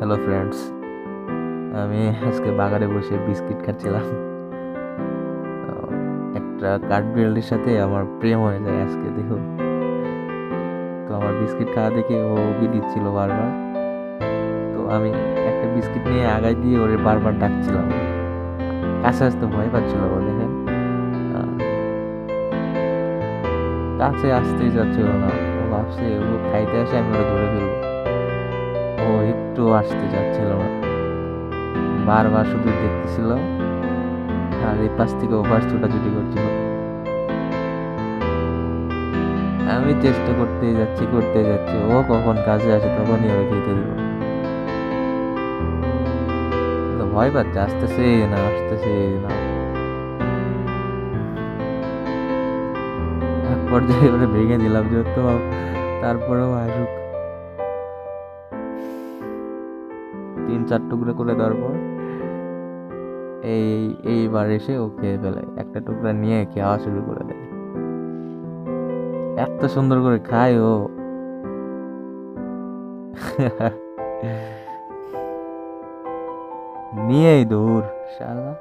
Hello friends, আমি আজকে বাগানে বসে বিস্কিট খাচ্ছিলাম। তো একটা কাঠবিড়ালির সাথে আমার প্রেম হয়ে যায় আজকে, দেখুন। তো আমার বিস্কিট খাওয়া দেখে ও ওকে দিচ্ছিল বারবার। তো আমি একটা বিস্কিট নিয়ে আগাই দিয়ে ওরে বারবার ডাকছিলাম। কাছে আসতে ভয় পাচ্ছিল ও, দেখেন। আহ, কাছে আসতেই যাচ্ছিল না। ও ভাবছে ও খাইতে আসে, আমি ওরা ধরে ফেলবো। ও একটু আসতে যাচ্ছিল না, বারবার শুধু দেখতেছিল আর এই পাশ থেকে ও পাশ ছোটাছুটি করছিল। আমি চেষ্টা করতে যাচ্ছি, ও কখন কাজে আসে তখনই ওকে খেতে দিব। তো ভয় পাচ্ছে, আসতেছে না। এক পর্যায়ে ওরা ভেঙে দিলাম, যেহেতু তারপরেও আসুক। 3-4 টুকরো করে দেওয়ার পর এই এইবার এসে ও খেয়ে ফেলে, একটা টুকরা নিয়ে খাওয়া শুরু করে দেয়। এত সুন্দর করে খায় ও। নিয়েই দৌড়, শালা।